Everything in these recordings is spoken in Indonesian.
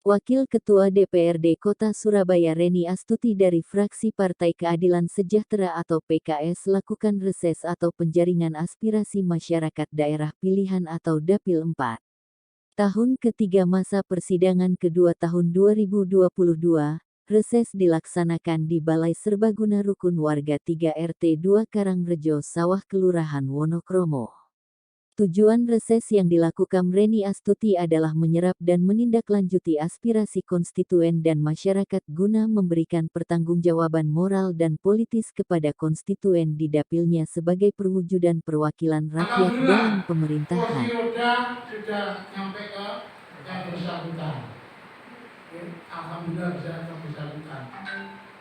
Wakil Ketua DPRD Kota Surabaya Reni Astuti dari fraksi Partai Keadilan Sejahtera atau PKS lakukan reses atau penjaringan aspirasi masyarakat daerah pilihan atau Dapil 4. Tahun ketiga masa persidangan kedua tahun 2022, reses dilaksanakan di Balai Serbaguna Rukun Warga 3 RT 2 Karangrejo Sawah Kelurahan Wonokromo. Tujuan reses yang dilakukan Reni Astuti adalah menyerap dan menindaklanjuti aspirasi konstituen dan masyarakat guna memberikan pertanggungjawaban moral dan politis kepada konstituen di dapilnya sebagai perwujudan perwakilan rakyat dalam pemerintahan. Kursi roda sudah sampai ke yang bersangkutan. Alhamdulillah bisa yang bersangkutan.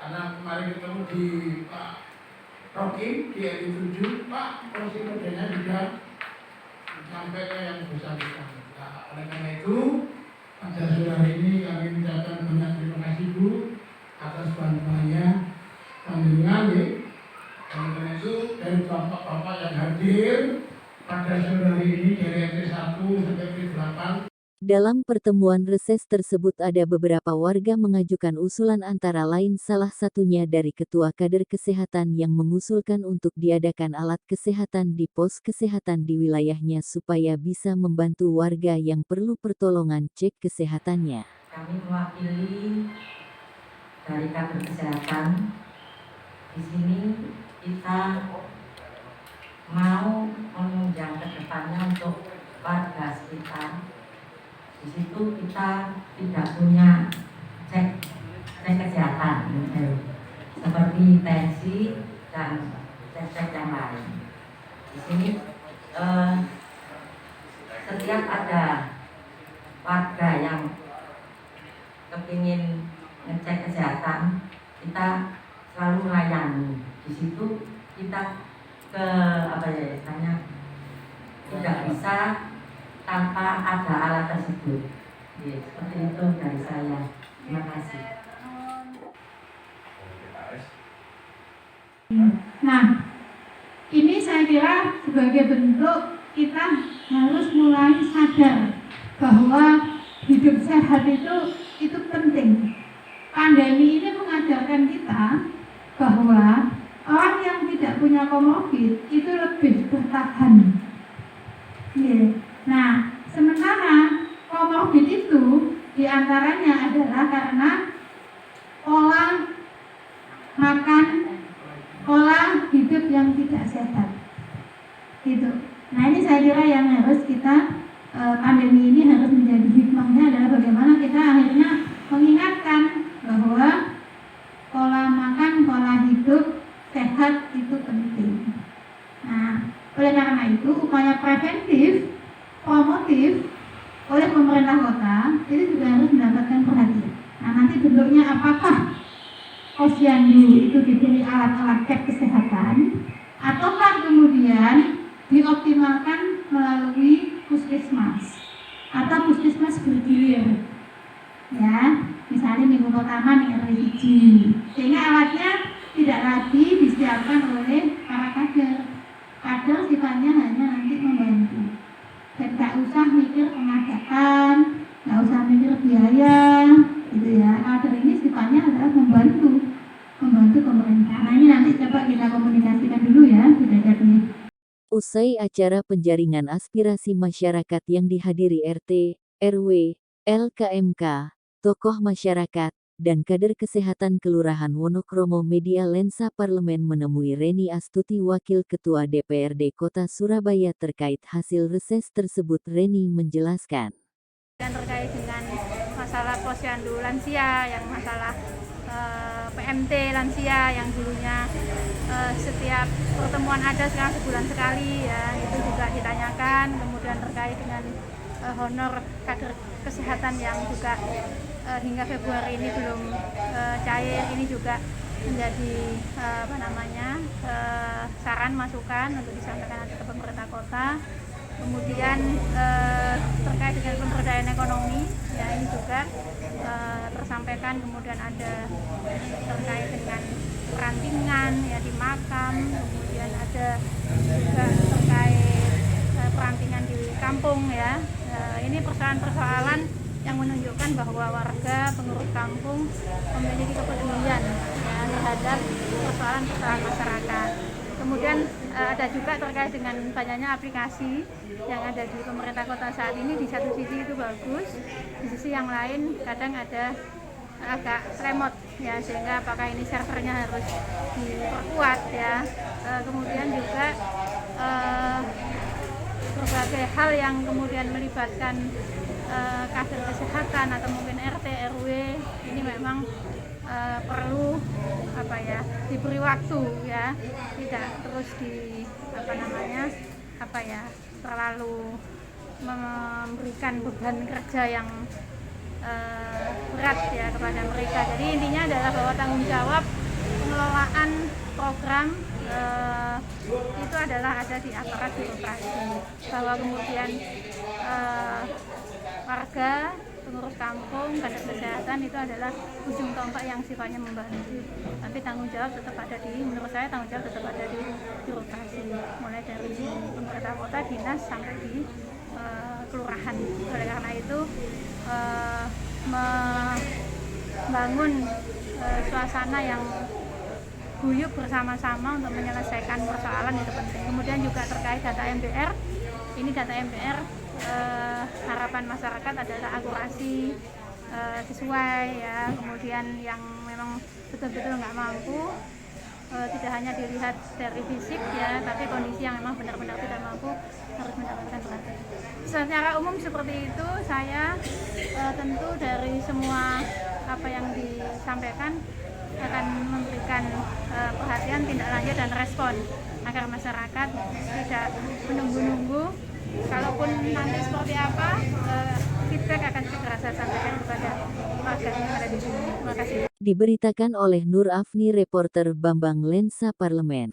Karena kemarin ketemu di Pak Rocky di RI 7, Pak kursi rodanya sudah sampai ke yang bersangkutan. Nah, oleh karena itu pada sore hari ini kami mengucapkan banyak terima kasih Bu atas bantuannya panjenengan. Oleh karena itu dari bapak-bapak yang hadir pada sore hari ini dari RT 1 sampai RT 8. Dalam pertemuan reses tersebut ada beberapa warga mengajukan usulan antara lain salah satunya dari Ketua Kader Kesehatan yang mengusulkan untuk diadakan alat kesehatan di pos kesehatan di wilayahnya supaya bisa membantu warga yang perlu pertolongan cek kesehatannya. Kami mewakili dari Kader Kesehatan. Di sini kita mau menunjang ke depannya untuk warga sekitar. Di situ kita tidak punya cek kesehatan seperti tensi dan cek yang lain. Di sini setiap ada warga yang kepingin ngecek kesehatan, kita selalu melayani. Di situ kita tidak bisa tanpa ada alat tersebut. Seperti itu dari saya. Terima kasih. Nah, ini saya kira sebagai bentuk kita harus mulai sadar bahwa hidup sehat itu penting. Pandemi ini mengajarkan kita bahwa orang yang tidak punya komorbid itu lebih bertahan. Nah, sementara komorbid itu diantaranya adalah karena pola makan, pola hidup yang tidak sehat. Gitu. Nah, ini saya kira yang harus kita pandemi ini harus menjadi hikmahnya adalah bagaimana kita akhirnya mengingatkan bahwa pola makan, pola hidup sehat itu penting. Nah, oleh karena itu upaya preventif, promotif oleh pemerintah kota itu juga harus mendapatkan perhatian. Nah, nanti bentuknya apakah posyandu itu diberi alat-alat cek kesehatan ataukah kemudian dioptimalkan melalui puskesmas atau puskesmas bergilir, ya, misalnya minggu pertama nih RW 1, sehingga alatnya tidak lagi disiapkan oleh para kader. Kader sifatnya hanya nanti membantu dan tak usah mikir pengadakan, tak usah mikir biaya, gitu ya. Kader ini sifatnya adalah membantu pemerintah. Nah, ini nanti coba kita komunikasikan dulu ya, tidak. Usai acara penjaringan aspirasi masyarakat yang dihadiri RT, RW, LKMK, tokoh masyarakat, dan kader kesehatan Kelurahan Wonokromo, media Lensa Parlemen menemui Reni Astuti Wakil Ketua DPRD Kota Surabaya terkait hasil reses tersebut. Reni menjelaskan. Dan terkait dengan masalah posyandu lansia, yang masalah PMT lansia yang dulunya setiap pertemuan ada sekarang sebulan sekali, ya, itu juga ditanyakan. Kemudian terkait dengan honor kader kesehatan yang juga hingga Februari ini belum cair, ini juga menjadi saran masukan untuk disampaikan nanti ke pemerintah kota. Kemudian terkait dengan pemberdayaan ekonomi, ya, ini juga tersampaikan. Kemudian ada terkait dengan perantingan, ya, di makam. Kemudian ada juga terkait perantingan di kampung, ya. Ini persoalan-persoalan yang menunjukkan bahwa warga pengurus kampung memiliki kepedulian ya, terhadap persoalan-persoalan masyarakat. Kemudian ada juga terkait dengan banyaknya aplikasi yang ada di pemerintah kota saat ini. Di satu sisi itu bagus, di sisi yang lain kadang ada agak lemot ya, sehingga apakah ini servernya harus diperkuat ya. Kemudian juga berbagai hal yang kemudian melibatkan kader kesehatan atau mungkin RT RW ini memang perlu diberi waktu ya, tidak terus terlalu memberikan beban kerja yang berat ya kepada mereka. Jadi intinya adalah bahwa tanggung jawab pengelolaan program itu adalah ada di aparat birokrasi, bahwa kemudian warga, pengurus kampung, kader kesehatan itu adalah ujung tombak yang sifatnya membantu. Tapi tanggung jawab tetap ada menurut saya tanggung jawab tetap ada di birokrasi, mulai dari pemerintah kota, dinas sampai di kelurahan. Oleh karena itu membangun suasana yang guyup bersama-sama untuk menyelesaikan persoalan itu penting. Kemudian juga terkait data MBR, ini data MBR harapan masyarakat adalah akurasi, sesuai ya. Kemudian yang memang betul-betul nggak mampu, tidak hanya dilihat dari fisik ya, tapi kondisi yang memang benar-benar tidak mampu harus mendapatkan perhatian. Secara umum seperti itu, saya tentu dari semua apa yang disampaikan akan memberikan perhatian, tindak lanjut dan respon agar masyarakat tidak menunggu-nunggu. Kalaupun nanti seperti apa, feedback akan segera saya sampaikan kepada warga yang ada di sini. Terima kasih. Diberitakan oleh Nur Afni, reporter Bambang Lensa Parlemen.